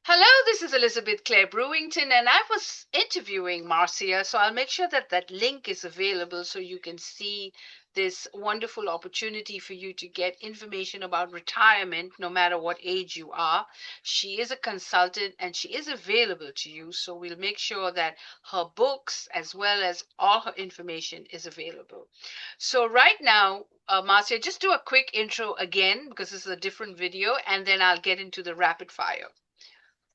Hello, this is Elizabeth Clare Brewington, and I was interviewing Marcia, so I'll make sure that that link is available so you can see this wonderful opportunity for you to get information about retirement no matter what age you are. She is a consultant and she is available to you, so we'll make sure that her books as well as all her information is available. So, right now, Marcia, just do a quick intro again because this is a different video, and then I'll get into the rapid fire.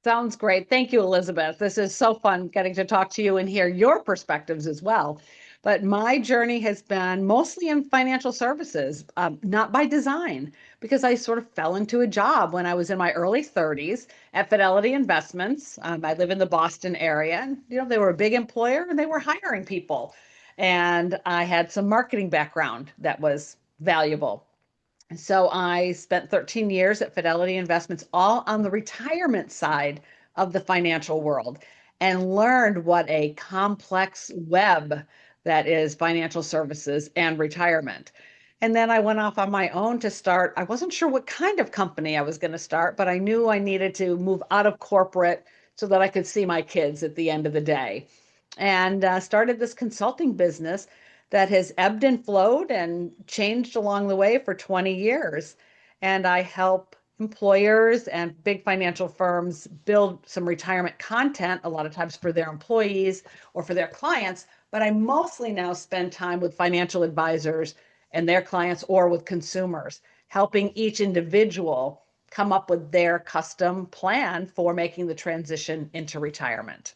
Sounds great. Thank you, Elizabeth. This is so fun getting to talk to you and hear your perspectives as well. But my journey has been mostly in financial services, not by design, because I sort of fell into a job when I was in my early 30s at Fidelity Investments. I live in the Boston area, and they were a big employer and they were hiring people. And I had some marketing background that was valuable. So I spent 13 years at Fidelity Investments, all on the retirement side of the financial world, and learned what a complex web that is financial services and retirement. And then I went off on my own to start. I wasn't sure what kind of company I was going to start, but I knew I needed to move out of corporate so that I could see my kids at the end of the day. And started this consulting business that has ebbed and flowed and changed along the way for 20 years. And I help employers and big financial firms build some retirement content, a lot of times for their employees or for their clients. But I mostly now spend time with financial advisors and their clients or with consumers, helping each individual come up with their custom plan for making the transition into retirement.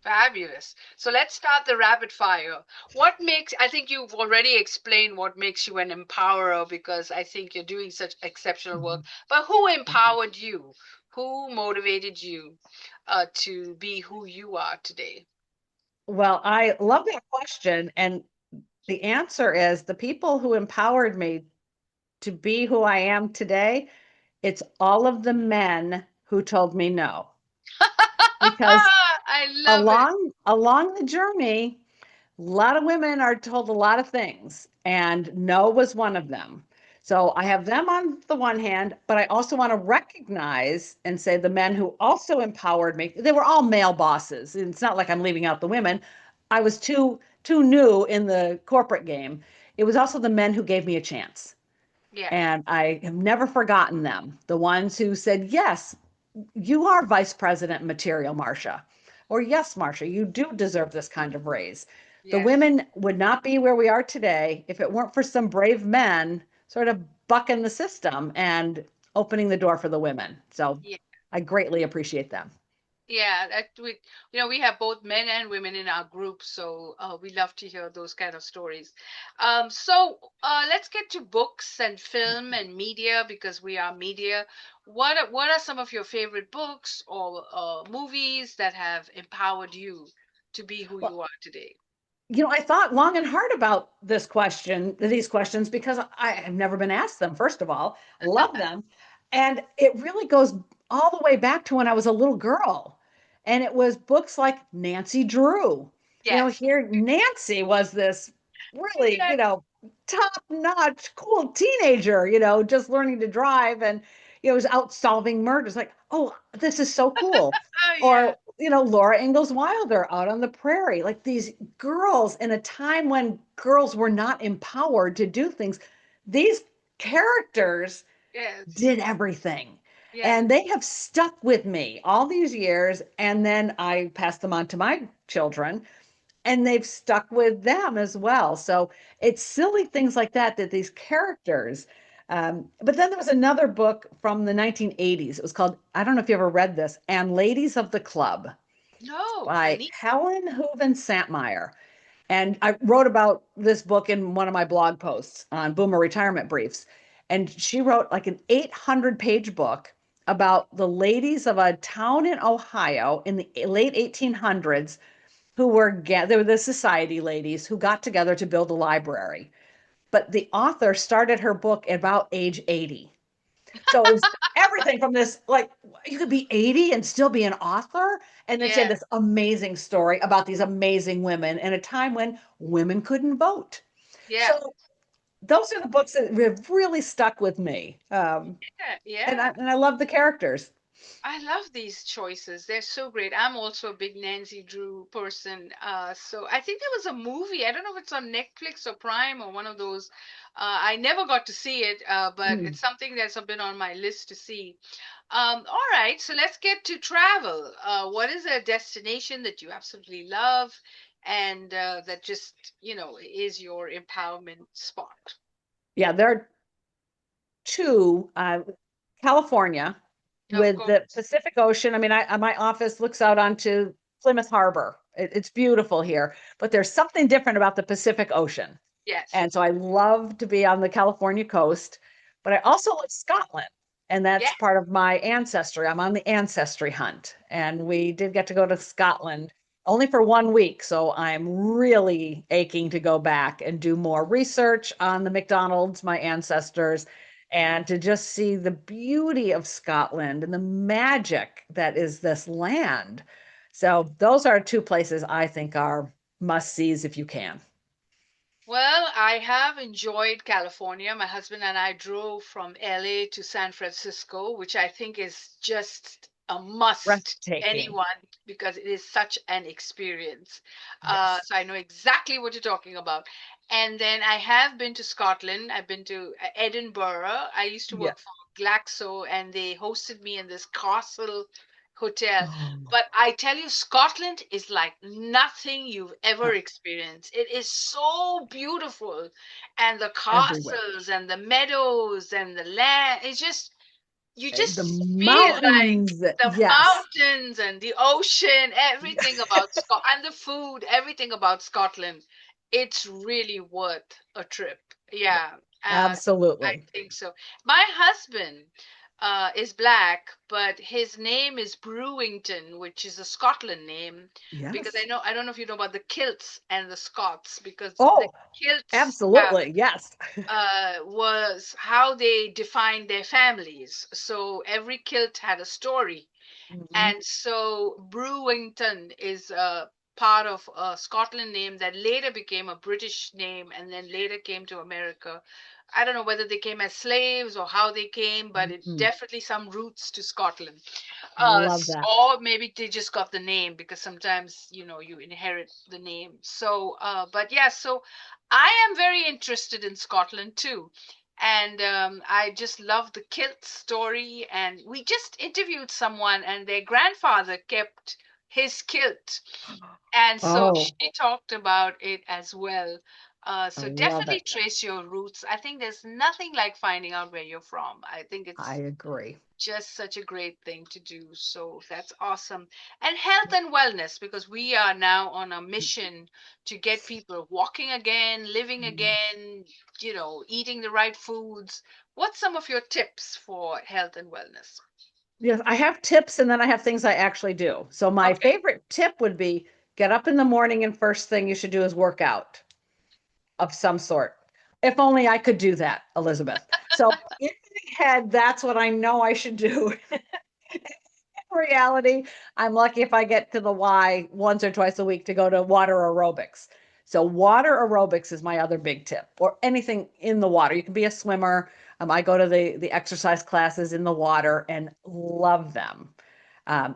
Fabulous. So let's start the rapid fire. I think you've already explained what makes you an empowerer because I think you're doing such exceptional work. Mhm. But who empowered you? Who motivated you to be who you are today? Well, I love that question. And the answer is the people who empowered me to be who I am today, it's all of the men who told me no. Because I love it. along the journey, a lot of women are told a lot of things, and no was one of them. So I have them on the one hand, but I also want to recognize and say the men who also empowered me, they were all male bosses. It's not like I'm leaving out the women. I was too new in the corporate game. It was also the men who gave me a chance. Yes. And I have never forgotten them. The ones who said, yes, you are vice president material, Marcia. Or yes, Marcia, you do deserve this kind of raise. The Yes. women would not be where we are today if it weren't for some brave men sort of bucking the system and opening the door for the women. So I greatly appreciate them. Yeah, that we have both men and women in our group, so we love to hear those kind of stories. So let's get to books and film and media because we are media. What are some of your favorite books or movies that have empowered you to be who Well, you are today? I thought long and hard about these questions, because I have never been asked them, first of all. Love them. And it really goes all the way back to when I was a little girl. And it was books like Nancy Drew. Yes. Here Nancy was this really, Yes. top-notch, cool teenager, just learning to drive and, was out solving murders. Like, oh, this is so cool. Oh yeah. Or, Laura Ingalls Wilder out on the prairie, like these girls in a time when girls were not empowered to do things. These characters Yes. did everything. Yes. And they have stuck with me all these years. And then I passed them on to my children, and they've stuck with them as well. So it's silly things like that, that these characters. But then there was another book from the 1980s. It was called, I don't know if you ever read this, And Ladies of the Club No, I by need. Helen Hooven Santmeyer. And I wrote about this book in one of my blog posts on Boomer Retirement Briefs. And she wrote like an 800-page book about the ladies of a town in Ohio in the late 1800s they were the society ladies who got together to build a library. But the author started her book at about age 80. So it was everything from this, like, you could be 80 and still be an author. And then she had Yes. this amazing story about these amazing women in a time when women couldn't vote. Yeah. So those are the books that have really stuck with me. Yeah. And Yeah. I love the characters. I love these choices. They're so great. I'm also a big Nancy Drew person. So I think there was a movie. I don't know if it's on Netflix or Prime or one of those. I never got to see it, but Mm. it's something that's been on my list to see. All right, so let's get to travel. What is a destination that you absolutely love and that just, is your empowerment spot? Yeah, there are two. California Of with the course. Pacific Ocean. I mean, my office looks out onto Plymouth Harbor. It's beautiful here, but there's something different about the Pacific Ocean. Yes. And so I love to be on the California coast, but I also love Scotland. And that's Yes. part of my ancestry. I'm on the ancestry hunt. And we did get to go to Scotland only for 1 week. So I'm really aching to go back and do more research on the McDonald's, my ancestors, and to just see the beauty of Scotland and the magic that is this land. So those are two places I think are must sees if you can. Well, I have enjoyed California. My husband and I drove from LA to San Francisco, which I think is just a must to Breathtaking. anyone because it is such an experience. Yes. So I know exactly what you're talking about. And then I have been to Scotland. I've been to Edinburgh. I used to Yeah. work for Glaxo and they hosted me in this castle hotel. Oh, But I tell you, Scotland is like nothing you've ever experienced. It is so beautiful. And the everywhere. castles and the meadows and the land, it's just, you The just feel like mountains. the Yes. mountains and the ocean, everything about Scotland, and the food, everything about Scotland. It's really worth a trip. Yeah, I Absolutely. think so. My husband is black, but his name is Brewington, which is a Scotland name, because Yes. I don't know if you know about the kilts and the Scots, because the Oh, kilts absolutely. Yes. was how they defined their families. So every kilt had a story. Mhm. And so Brewington is a part of a Scotland name that later became a British name and then later came to America. I don't know whether they came as slaves or how they came, but it Mhm. definitely some roots to Scotland. Love that. Or maybe they just got the name because sometimes, you inherit the name. So, but yeah, so I am very interested in Scotland too. And I just love the kilt story. And we just interviewed someone, and their grandfather kept his kilt. And so Oh, she talked about it as well. I So love definitely it. trace your roots. I think there's nothing like finding out where you're from. I think I it's agree. just such a great thing to do. So that's awesome. And health and wellness, because we are now on a mission to get people walking again, living Mhm. again, eating the right foods. What's some of your tips for health and wellness? Yes, I have tips and then I have things I actually do. So my Okay. favorite tip would be get up in the morning and first thing you should do is work out of some sort. If only I could do that, Elizabeth. So in my head, that's what I know I should do. Reality, I'm lucky if I get to the Y once or twice a week to go to water aerobics. So water aerobics is my other big tip, or anything in the water. You can be a swimmer. I go to the exercise classes in the water and love them.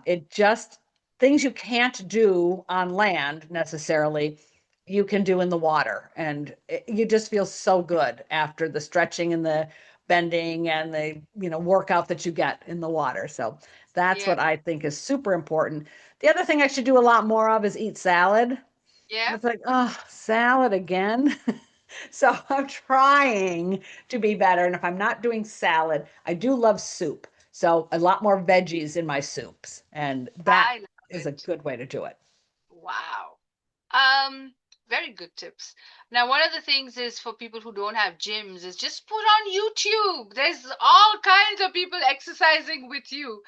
It just things you can't do on land necessarily, you can do in the water, and you just feel so good after the stretching and the bending and the workout that you get in the water. So that's Yeah. what I think is super important. The other thing I should do a lot more of is eat salad. Yeah. It's like, oh, salad again. So I'm trying to be better. And if I'm not doing salad, I do love soup. So a lot more veggies in my soups. And that I love is a it. good way to do it. Wow. Um, Very good tips. Now, one of the things is for people who don't have gyms is just put on YouTube. There's all kinds of people exercising with you.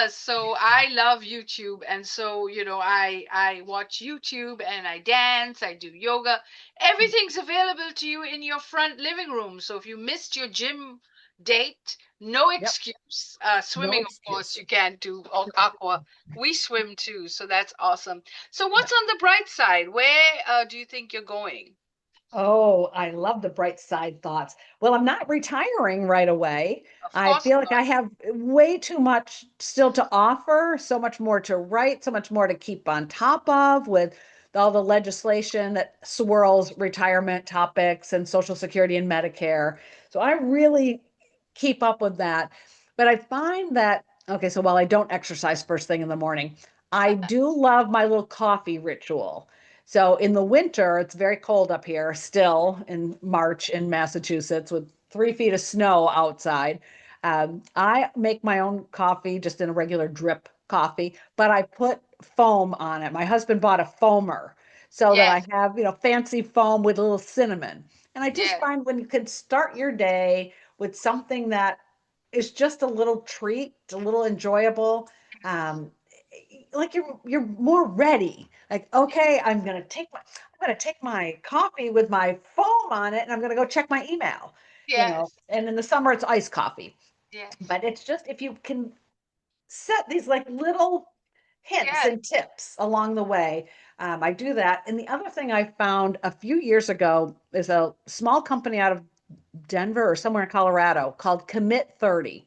So I love YouTube, and so I watch YouTube and I dance, I do yoga. Everything's available to you in your front living room. So if you missed your gym date, no Yep. excuse. No Swimming, of course, excuse. you can't do aqua. We swim too, so that's awesome. So Yeah. what's on the bright side? Where do you think you're going? Oh, I love the bright side thoughts. Well, I'm not retiring right away. Of I course feel like not. I have way too much still to offer, so much more to write, so much more to keep on top of with all the legislation that swirls retirement topics and Social Security and Medicare. So I really keep up with that. But I find that, okay, so while I don't exercise first thing in the morning, I do love my little coffee ritual. So in the winter, it's very cold up here still in March in Massachusetts with 3 feet of snow outside. I make my own coffee just in a regular drip coffee, but I put foam on it. My husband bought a foamer so that I Yes, have, fancy foam with a little cinnamon. And I just yes, find when you can start your day with something that is just a little treat, a little enjoyable, um, like you're more ready. Like, okay, I'm gonna take my coffee with my foam on it, and I'm gonna go check my email. yes, And in the summer it's iced coffee. yes, But it's just if you can set these like little hints yes, and tips along the way. I do that. And the other thing I found a few years ago is a small company out of Denver or somewhere in Colorado called Commit 30.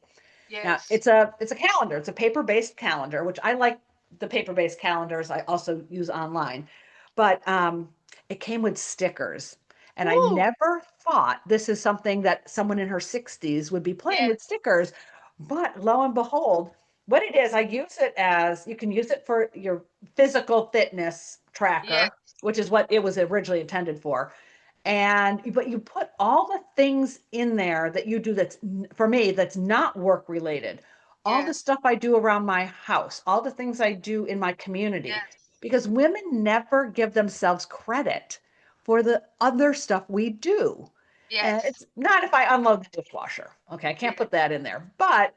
Now, yes, it's a calendar. It's a paper-based calendar, which I like the paper-based calendars. I also use online. But it came with stickers. And I ooh, never thought this is something that someone in her 60s would be playing with yes, stickers. But lo and behold, what it is, I use it as you can use it for your physical fitness yes, tracker, which is what it was originally intended for. And but you put all the things in there that you do that's for me that's not work related, all the yes, stuff I do around my house, all the things I do in my community, yes, because women never give themselves credit for the other stuff we do. And yes, it's not if I unload the dishwasher. Okay, I can't yes, put that in there. But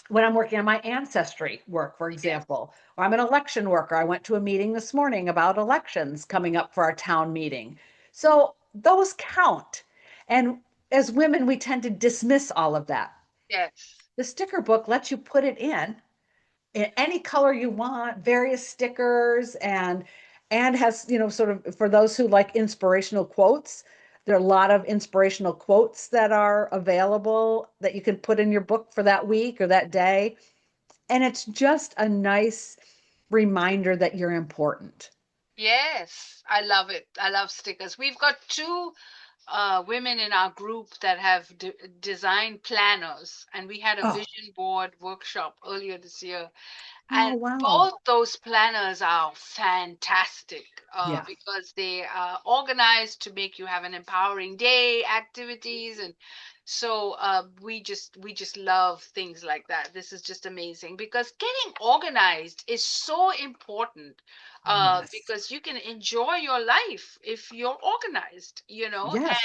when I'm working on my ancestry work, for yes, example, or I'm an election worker. I went to a meeting this morning about elections coming up for our town meeting. So those count. And as women, we tend to dismiss all of that. yes, The sticker book lets you put it in any color you want, various stickers, and has, sort of for those who like inspirational quotes, there are a lot of inspirational quotes that are available that you can put in your book for that week or that day. And it's just a nice reminder that you're important. yes. I love it. I love stickers. We've got two women in our group that have designed planners, and we had a Oh, vision board workshop earlier this year. oh, And wow. both those planners are fantastic Yeah. because they are organized to make you have an empowering day, activities, and so we just love things like that. This is just amazing because getting organized is so important Yes. because you can enjoy your life if you're organized, Yes.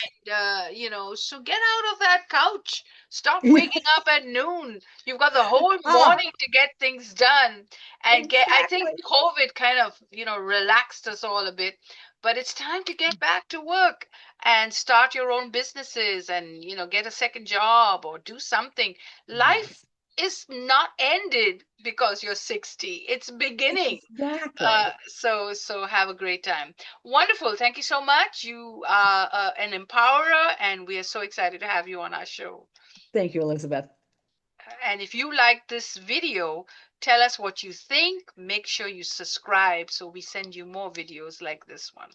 so get out of that couch. Stop Yeah. waking up at noon. You've got the whole Ah, morning to get things done and get. I think exactly. COVID kind of, relaxed us all a bit, but it's time to get back to work and start your own businesses and, get a second job or do something. Life Yes. is not ended because you're 60. It's beginning. Exactly. So have a great time. Wonderful. Thank you so much. You are an empowerer, and we are so excited to have you on our show. Thank you, Elizabeth. And if you like this video, tell us what you think. Make sure you subscribe so we send you more videos like this one.